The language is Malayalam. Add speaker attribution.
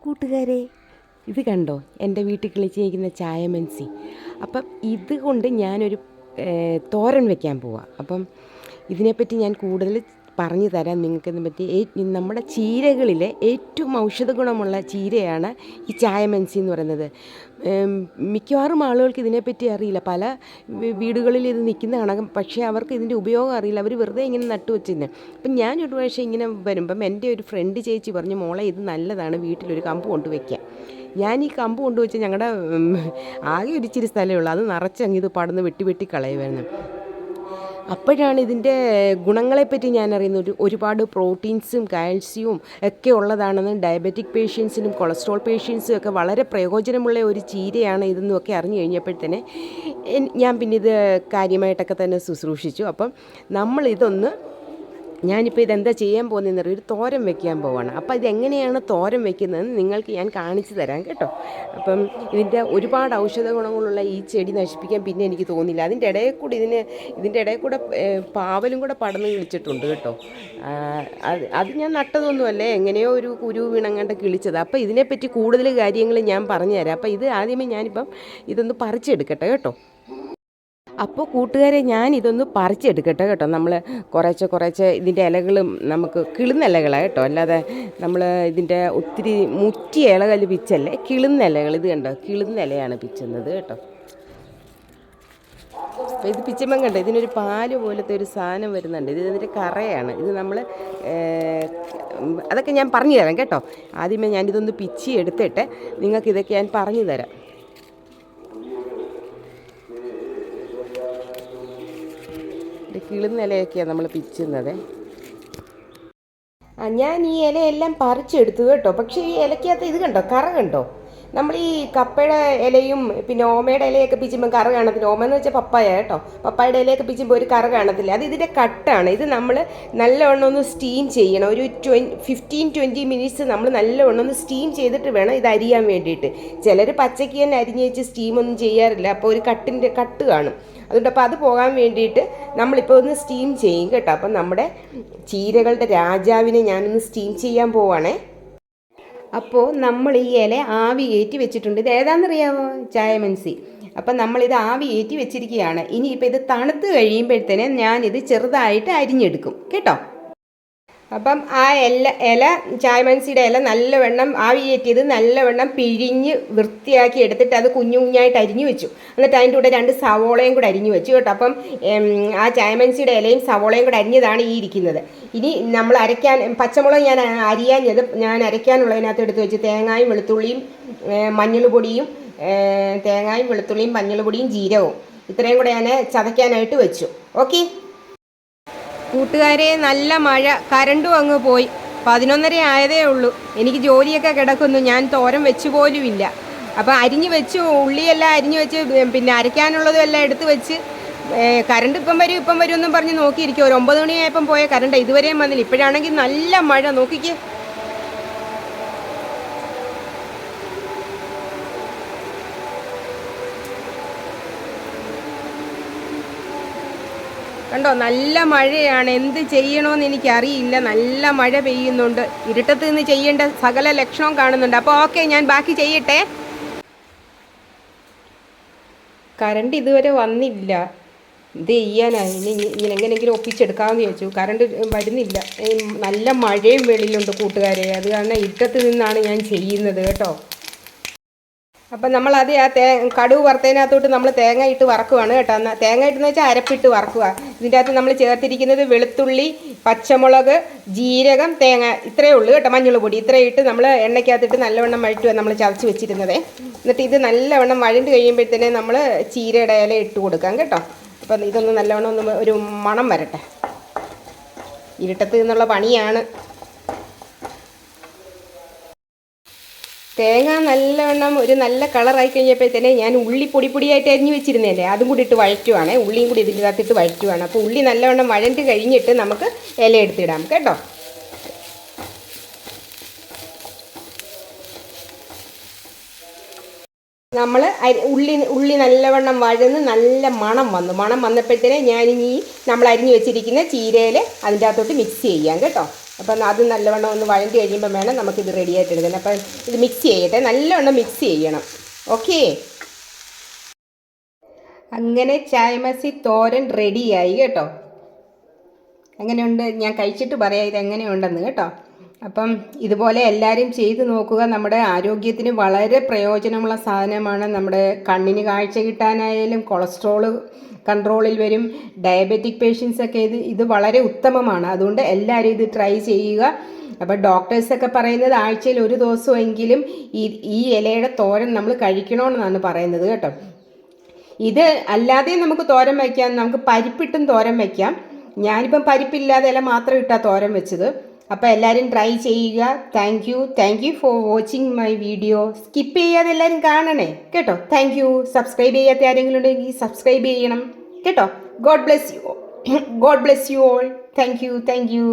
Speaker 1: കൂട്ടുകാരെ, ഇത് കണ്ടോ എൻ്റെ വീട്ടിൽ കിളിച്ചിരിക്കുന്ന ചായമൻസി. അപ്പം ഇതുകൊണ്ട് ഞാനൊരു തോരൻ വെക്കാൻ പോവാം. അപ്പം ഇതിനെപ്പറ്റി ഞാൻ കൂടുതൽ പറഞ്ഞു തരാം നിങ്ങൾക്കിതിനെ പറ്റി. നമ്മുടെ ചീരകളിലെ ഏറ്റവും ഔഷധ ഗുണമുള്ള ചീരയാണ് ഈ ചായമൻസി എന്ന് പറയുന്നത്. മിക്കവാറും ആളുകൾക്ക് ഇതിനെപ്പറ്റി അറിയില്ല. പല വീടുകളിൽ ഇത് നിൽക്കുന്ന കാണാം, പക്ഷേ അവർക്ക് ഇതിൻ്റെ ഉപയോഗം അറിയില്ല. അവർ വെറുതെ ഇങ്ങനെ നട്ടു വെച്ചിരുന്നത്. അപ്പം ഞാനൊരു പ്രാവശ്യം ഇങ്ങനെ വരുമ്പം എൻ്റെ ഒരു ഫ്രണ്ട് ചേച്ചി പറഞ്ഞു, മോളെ ഇത് നല്ലതാണ്, വീട്ടിലൊരു കമ്പ് കൊണ്ട് വയ്ക്കാം. ഞാൻ ഈ കമ്പ് കൊണ്ടുവച്ച് ഞങ്ങളുടെ ആകെ ഒരു ഇച്ചിരി സ്ഥലമേ ഉള്ളൂ, അത് നിറച്ചങ്ങ് ഇത് പടന്ന് വെട്ടി കളയുമായിരുന്നു. അപ്പോഴാണ് ഇതിൻ്റെ ഗുണങ്ങളെപ്പറ്റി ഞാൻ അറിയുന്നത്. ഒരുപാട് പ്രോട്ടീൻസും കാൽസ്യവും ഒക്കെ ഉള്ളതാണെന്ന്, ഡയബറ്റിക് പേഷ്യൻസിനും കൊളസ്ട്രോൾ പേഷ്യൻസിനും ഒക്കെ വളരെ പ്രയോജനമുള്ള ഒരു ചീരയാണ് ഇതെന്നൊക്കെ അറിഞ്ഞു കഴിഞ്ഞപ്പോഴത്തേനെ ഞാൻ പിന്നെ ഇത് കാര്യമായിട്ടൊക്കെ തന്നെ ശുശ്രൂഷിച്ചു. അപ്പം നമ്മളിതൊന്ന് ഞാനിപ്പോൾ ഇതെന്താ ചെയ്യാൻ പോകുന്നതെന്ന് അറിയാം, ഒരു തോരൻ വെക്കാൻ പോവാണ്. അപ്പോൾ ഇതെങ്ങനെയാണ് തോരൻ വെക്കുന്നതെന്ന് നിങ്ങൾക്ക് ഞാൻ കാണിച്ചു തരാം കേട്ടോ. അപ്പം ഇതിൻ്റെ ഒരുപാട് ഔഷധ ഗുണങ്ങളുള്ള ഈ ചെടി നശിപ്പിക്കാൻ പിന്നെ എനിക്ക് തോന്നില്ല. ഇതിൻ്റെ ഇടയിൽ കൂടെ പാവലും കൂടെ പടന്ന് കിളിച്ചിട്ടുണ്ട് കേട്ടോ. അത് ഞാൻ നട്ടതൊന്നുമല്ലേ, എങ്ങനെയോ ഒരു കുരു വീണങ്ങാണ്ട് കിളിച്ചത്. അപ്പോൾ ഇതിനെപ്പറ്റി കൂടുതൽ കാര്യങ്ങൾ ഞാൻ പറഞ്ഞു തരാം. അപ്പോൾ ഇത് ആദ്യമേ ഞാനിപ്പം ഇതൊന്ന് പറിച്ചെടുക്കട്ടെ കേട്ടോ. അപ്പോൾ കൂട്ടുകാരെ, ഞാൻ ഇതൊന്ന് പറിച്ചെടുക്കട്ടെ കേട്ടോ. നമ്മൾ കുറേശ്ശെ ഇതിൻ്റെ ഇലകളും നമുക്ക് കിളുന്ന ഇലകളാണ് കേട്ടോ, അല്ലാതെ നമ്മൾ ഇതിൻ്റെ ഒത്തിരി മുറ്റിയ ഇലകൾ പിച്ചല്ലേ, കിളുന്ന ഇലകൾ. ഇത് കണ്ടോ, കിളുന്ന ഇലയാണ് പിച്ചുന്നത് കേട്ടോ. അപ്പോൾ ഇത് പിച്ചുമ്പം കണ്ടോ, ഇതിനൊരു പാല് പോലത്തെ ഒരു സാധനം വരുന്നുണ്ട്. ഇതിൻ്റെ കറയാണ്. ഇത് നമ്മൾ അതൊക്കെ ഞാൻ പറഞ്ഞു തരാം കേട്ടോ. ആദ്യമേ ഞാനിതൊന്ന് പിച്ചി എടുത്തിട്ട് നിങ്ങൾക്കിതൊക്കെ ഞാൻ പറഞ്ഞു തരാം. കിളുന്ന ഇലയൊക്കെയാണ് നമ്മൾ പിച്ചുന്നത്. ഞാൻ ഈ ഇലയെല്ലാം പറിച്ചെടുത്തു കേട്ടോ. പക്ഷേ ഈ ഇലയ്ക്കകത്ത് ഇത് കണ്ടോ, കറ കണ്ടോ? നമ്മൾ ഈ കപ്പയുടെ ഇലയും പിന്നെ ഓമയുടെ ഇലയൊക്കെ പിച്ചുമ്പോൾ കറ കാണത്തില്ല. ഓമെന്ന് വെച്ചാൽ പപ്പായ കേട്ടോ. പപ്പായയുടെ ഇലയൊക്കെ പിച്ചുമ്പോൾ ഒരു കറ കാണത്തില്ല. അത് ഇതിൻ്റെ കട്ടാണ്. ഇത് നമ്മൾ നല്ലവണ്ണം ഒന്ന് സ്റ്റീം ചെയ്യണം. ഒരു 15-20 മിനിറ്റ്സ് നമ്മൾ നല്ലവണ്ണം ഒന്ന് സ്റ്റീം ചെയ്തിട്ട് വേണം ഇത് അരിയാൻ വേണ്ടിയിട്ട്. ചിലർ പച്ചയ്ക്ക് തന്നെ അരിഞ്ഞ് വെച്ച് സ്റ്റീമൊന്നും ചെയ്യാറില്ല, അപ്പോൾ ഒരു കട്ട് കാണും. അതുകൊണ്ട് അപ്പോൾ അത് പോകാൻ വേണ്ടിയിട്ട് നമ്മളിപ്പോൾ ഒന്ന് സ്റ്റീം ചെയ്യും കേട്ടോ. അപ്പം നമ്മുടെ ചീരകളുടെ രാജാവിനെ ഞാനൊന്ന് സ്റ്റീം ചെയ്യാൻ പോവാണേ. അപ്പോൾ നമ്മൾ ഈ ഇല ആവി കയറ്റി വെച്ചിട്ടുണ്ട്. ഇത് ഏതാണെന്നറിയാമോ? ചായമൻസി. അപ്പം നമ്മളിത് ആവി കയറ്റി വെച്ചിരിക്കുകയാണ്. ഇനിയിപ്പോൾ ഇത് തണുത്ത് കഴിയുമ്പോഴത്തേനെ ഞാനിത് ചെറുതായിട്ട് അരിഞ്ഞെടുക്കും കേട്ടോ. അപ്പം ആ ഇല ചായമൻസിയുടെ ഇല നല്ലവണ്ണം ആവി കയറ്റിയത് നല്ലവണ്ണം പിഴിഞ്ഞ് വൃത്തിയാക്കി എടുത്തിട്ട് അത് കുഞ്ഞായിട്ട് അരിഞ്ഞു വെച്ചു. എന്നിട്ട് അതിൻ്റെ കൂടെ 2 സവോളയും കൂടെ അരിഞ്ഞു വെച്ചു കേട്ടോ. അപ്പം ആ ചായമൻസിയുടെ ഇലയും സവോളയും കൂടെ അരിഞ്ഞതാണ് ഈ ഇരിക്കുന്നത്. ഇനി നമ്മൾ പച്ചമുളക് ഞാൻ അരയ്ക്കാനുള്ളതിനകത്ത് എടുത്ത് വെച്ച് തേങ്ങായും വെളുത്തുള്ളിയും മഞ്ഞൾപ്പൊടിയും ജീരകവും ഇത്രയും കൂടെ ഞാൻ ചതയ്ക്കാനായിട്ട് വെച്ചു. ഓക്കെ കൂട്ടുകാരെ, നല്ല മഴ, കരണ്ടും അങ്ങ് പോയി. 11:30 ആയതേ ഉള്ളൂ. എനിക്ക് ജോലിയൊക്കെ കിടക്കുന്നു. ഞാൻ തോരൻ വെച്ചു പോലുമില്ല. അപ്പോൾ അരിഞ്ഞു വെച്ചു, ഉള്ളിയെല്ലാം അരിഞ്ഞു വെച്ച്, പിന്നെ അരയ്ക്കാനുള്ളതും എല്ലാം എടുത്ത് വെച്ച്. കരണ്ട് ഇപ്പം വരും എന്നും പറഞ്ഞ് നോക്കിയിരിക്കും. ഒരു 9 മണിയായപ്പം പോയ കരണ്ട് ഇതുവരെയും വന്നില്ല. ഇപ്പോഴാണെങ്കിൽ നല്ല മഴ, നോക്കിക്കേ. കണ്ടോ, നല്ല മഴയാണ്. എന്ത് ചെയ്യണമെന്ന് എനിക്കറിയില്ല. നല്ല മഴ പെയ്യുന്നുണ്ട്. ഇരുട്ടത്ത് നിന്ന് ചെയ്യേണ്ട സകല ലക്ഷണവും കാണുന്നുണ്ട്. അപ്പോൾ ഓക്കെ, ഞാൻ ബാക്കി ചെയ്യട്ടെ. കറണ്ട് ഇതുവരെ വന്നില്ല. ഇത് ചെയ്യാനാണ് ഇങ്ങനെ എങ്ങനെയെങ്കിലും ഒപ്പിച്ചെടുക്കാമെന്ന് ചോദിച്ചു. കറണ്ട് വരുന്നില്ല. നല്ല മഴയും വെളിയിലുണ്ട് കൂട്ടുകാരെ. അത് കാരണം ഇരുട്ടത്ത് നിന്നാണ് ഞാൻ ചെയ്യുന്നത് കേട്ടോ. അപ്പം നമ്മളത് കടുക് വറുത്തതിനകത്തോട്ട് നമ്മൾ തേങ്ങ ഇട്ട് വറക്കുവാണ് കേട്ടോ. തേങ്ങ ഇട്ടെന്ന് വെച്ചാൽ അരപ്പിട്ട് വറക്കുക. ഇതിൻ്റെ അകത്ത് നമ്മൾ ചേർത്തിരിക്കുന്നത് വെളുത്തുള്ളി, പച്ചമുളക്, ജീരകം, തേങ്ങ, ഇത്രയേ ഉള്ളൂ കേട്ടോ. മഞ്ഞൾപ്പൊടി ഇത്രയും ഇട്ട് നമ്മൾ എണ്ണയ്ക്കകത്തിട്ട് നല്ലവണ്ണം വഴറ്റുക. നമ്മൾ ചതച്ച് വെച്ചിരുന്നത്. എന്നിട്ട് ഇത് നല്ലവണ്ണം വഴണ്ട് കഴിയുമ്പോഴത്തേനെ നമ്മൾ ചീരയുടെ ഇല ഇട്ട് കൊടുക്കാം കേട്ടോ. അപ്പം ഇതൊന്ന് നല്ലവണ്ണം ഒന്ന് ഒരു മണം വരട്ടെ. ഇരുട്ടത്ത് നിന്നുള്ള പണിയാണ്. തേങ്ങ നല്ലവണ്ണം ഒരു നല്ല കളറായി കഴിഞ്ഞപ്പോഴത്തേനെ ഞാൻ ഉള്ളി പൊടിയായിട്ട് അരിഞ്ഞ് വെച്ചിരുന്നതല്ലേ, അതും കൂടി ഇട്ട് വഴറ്റുവാണ്. ഉള്ളിയും കൂടി ഇതിൻ്റെ അകത്തിട്ട് വഴറ്റുവാണ്. അപ്പോൾ ഉള്ളി നല്ലവണ്ണം വഴണ്ട് കഴിഞ്ഞിട്ട് നമുക്ക് ഇല എടുത്തിടാം കേട്ടോ. നമ്മൾ ഉള്ളി നല്ലവണ്ണം വഴന്ന് നല്ല മണം വന്നപ്പോഴത്തേനെ ഞാനിനി നമ്മൾ അരിഞ്ഞ് വെച്ചിരിക്കുന്ന ചീരയിൽ അതിൻ്റെ അകത്തോട്ട് മിക്സ് ചെയ്യാം കേട്ടോ. അപ്പം അത് നല്ലവണ്ണം ഒന്ന് വഴണ്ടി കഴിയുമ്പോൾ വേണം നമുക്കിത് റെഡിയായിട്ട് എടുക്കാൻ. അപ്പം ഇത് മിക്സ് ചെയ്യട്ടെ, നല്ലവണ്ണം മിക്സ് ചെയ്യണം. ഓക്കേ, അങ്ങനെ ചായമസി തോരൻ റെഡിയായി കേട്ടോ. എങ്ങനെയുണ്ട് ഞാൻ കഴിച്ചിട്ട് പറയാം ഇത് എങ്ങനെയുണ്ടെന്ന് കേട്ടോ. അപ്പം ഇതുപോലെ എല്ലാവരും ചെയ്ത് നോക്കുക. നമ്മുടെ ആരോഗ്യത്തിന് വളരെ പ്രയോജനമുള്ള സാധനമാണ്. നമ്മുടെ കണ്ണിന് കാഴ്ച കിട്ടാനായാലും കൊളസ്ട്രോള് കൺട്രോളിൽ വരും. ഡയബറ്റിക് പേഷ്യൻസൊക്കെ ഇത് വളരെ ഉത്തമമാണ്. അതുകൊണ്ട് എല്ലാവരും ഇത് ട്രൈ ചെയ്യുക. അപ്പോൾ ഡോക്ടേഴ്സൊക്കെ പറയുന്നത് ആഴ്ചയിൽ ഒരു ദിവസമെങ്കിലും ഈ ഇലയുടെ തോരൻ നമ്മൾ കഴിക്കണമെന്നാണ് പറയുന്നത് കേട്ടോ. ഇത് അല്ലാതെ നമുക്ക് തോരൻ വയ്ക്കാം, നമുക്ക് പരിപ്പിട്ടും തോരൻ വയ്ക്കാം. ഞാനിപ്പം പരിപ്പില്ലാതെ ഇല മാത്രം ഇട്ടാണ് തോരൻ വെച്ചത്. അപ്പോൾ എല്ലാവരും ട്രൈ ചെയ്യുക. Thank you for watching my video. Skip ചെയ്യാതെ എല്ലാവരും കാണണേ കേട്ടോ. Thank you. സബ്സ്ക്രൈബ് ചെയ്യാത്ത ആരെങ്കിലും ഉണ്ടെങ്കിൽ സബ്സ്ക്രൈബ് ചെയ്യണം കേട്ടോ. God bless you all. Thank you.